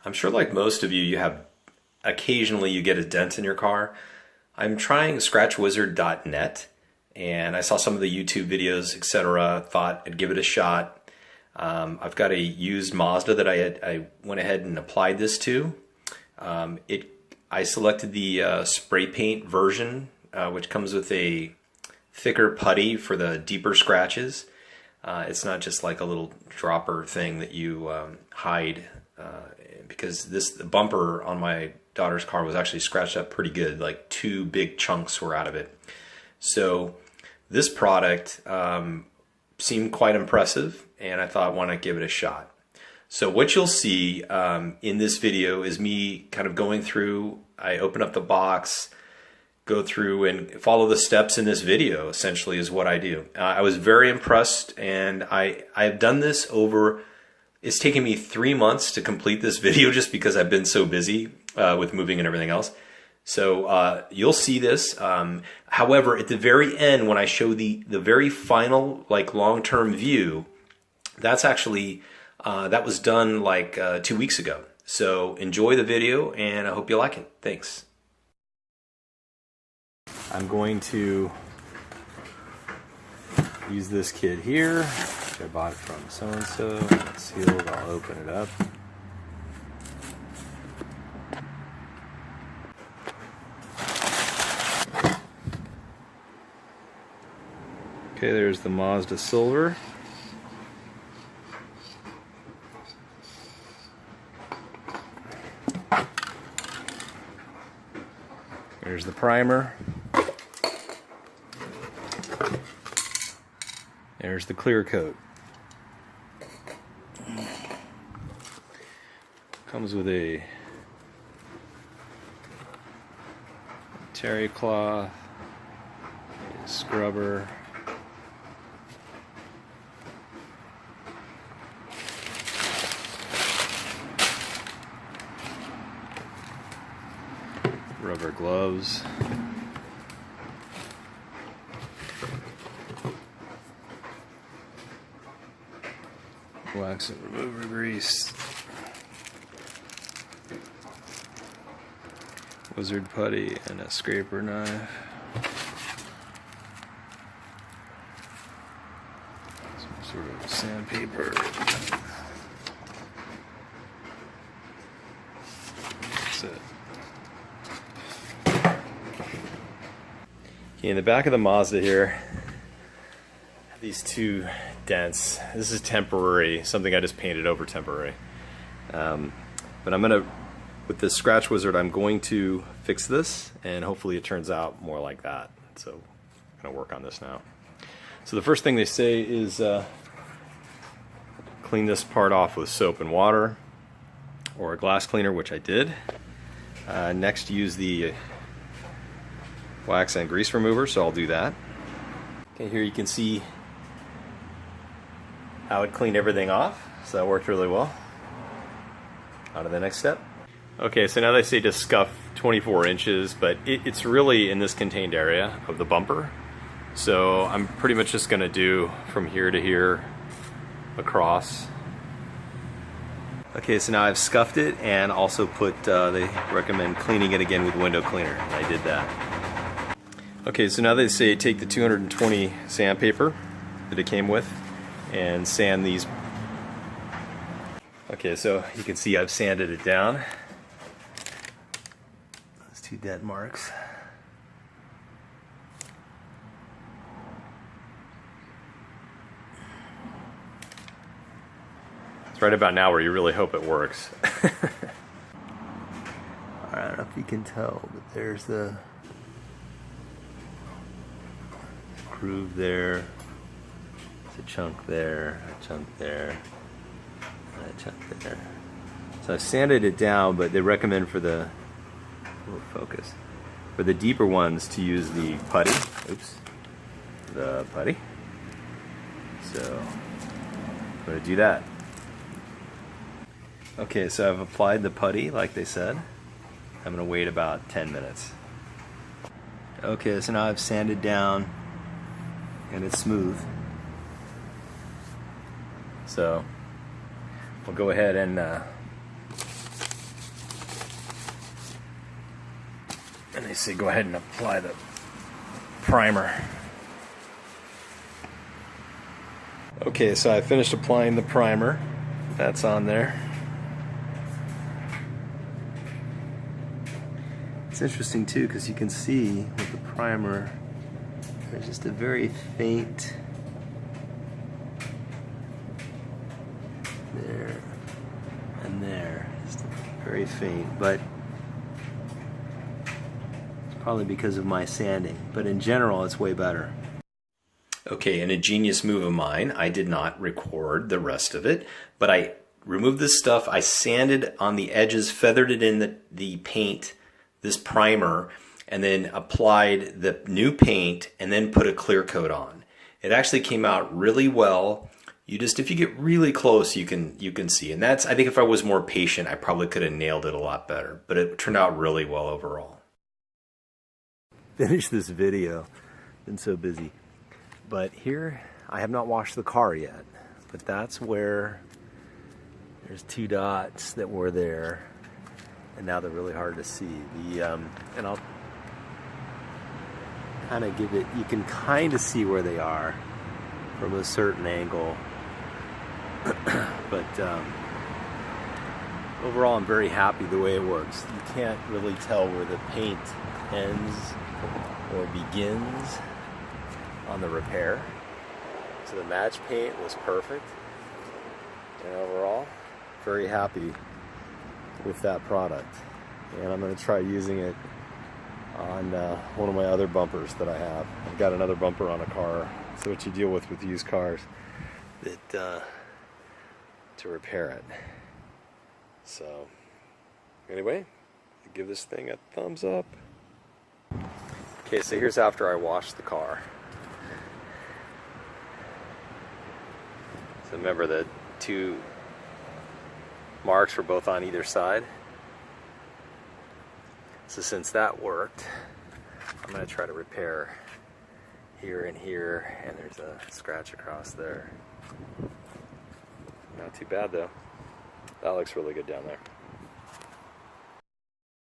I'm sure like most of you, occasionally you get a dent in your car. I'm trying scratchwizard.net and I saw some of the YouTube videos, etc. Thought I'd give it a shot. I've got a used Mazda that I went ahead and applied this to. I selected the spray paint version, which comes with a thicker putty for the deeper scratches. It's not just like a little dropper thing that you hide, because the bumper on my daughter's car was actually scratched up pretty good, like 2 big chunks were out of it. So this product seemed quite impressive, and I thought, why not give it a shot? So what you'll see in this video is me kind of going through. I open up the box, go through and follow the steps in this video, essentially is what I do. I was very impressed, and I've done this it's taken me 3 months to complete this video just because I've been so busy with moving and everything else. So you'll see this. However, at the very end, when I show the very final like long-term view, that's actually that was done like 2 weeks ago. So enjoy the video, and I hope you like it. Thanks. I'm going to use this kit here. I bought it from so-and-so. It's sealed. I'll open it up. Okay, there's the Mazda Silver. There's the primer. There's the clear coat. Comes with a terry cloth, a scrubber, rubber gloves, wax and remover grease, wizard putty, and a scraper knife. Some sort of sandpaper. That's it. Okay, in the back of the Mazda here, these 2 dents. This is temporary, something I just painted over temporary. But with the Scratch Wizard, I'm going to fix this, and hopefully it turns out more like that. So I'm going to work on this now. So the first thing they say is clean this part off with soap and water, or a glass cleaner, which I did. Next, use the wax and grease remover, so I'll do that. Okay, here you can see how it cleaned everything off, so that worked really well. On to the next step. Okay, so now they say to scuff 24 inches, but it's really in this contained area of the bumper. So I'm pretty much just gonna do from here to here across. Okay, so now I've scuffed it and also put, they recommend cleaning it again with window cleaner, and I did that. Okay, so now they say take the 220 sandpaper that it came with and sand these. Okay, so you can see I've sanded it down. Those 2 dent marks. It's right about now where you really hope it works. I don't know if you can tell, but there's the groove there. There's a chunk there, a chunk there, and a chunk there. So I've sanded it down, but they recommend for the for the deeper ones to use the putty. Oops, the putty. So I'm going to do that. Okay, so I've applied the putty like they said. I'm going to wait about 10 minutes. Okay, so now I've sanded down and it's smooth. So we'll go ahead and And they say go ahead and apply the primer. Okay, so I finished applying the primer. That's on there. It's interesting too because you can see with the primer there's just a very faint there and there, just very faint, but it's probably because of my sanding, but in general it's way better. Okay, in a genius move of mine, I did not record the rest of it, but I removed this stuff, I sanded on the edges, feathered it in the paint, this primer, and then applied the new paint and then put a clear coat on. It actually came out really well. If you get really close, you can see. And that's, I think if I was more patient, I probably could have nailed it a lot better, but it turned out really well overall. Finish this video, been so busy. But here, I have not washed the car yet, but that's where there's 2 dots that were there, and now they're really hard to see. And I'll kind of give it, you can kind of see where they are from a certain angle, but overall I'm very happy the way it works. You can't really tell where the paint ends or begins on the repair. So the match paint was perfect, and overall very happy with that product. And I'm going to try using it on one of my other bumpers that I have. I've got another bumper on a car. So what you deal with used cars, that to repair it. So anyway, give this thing a thumbs up. Okay, so here's after I washed the car. So remember the 2 marks were both on either side. So since that worked, I'm going to try to repair here and here, and there's a scratch across there. Not too bad though. That looks really good down there.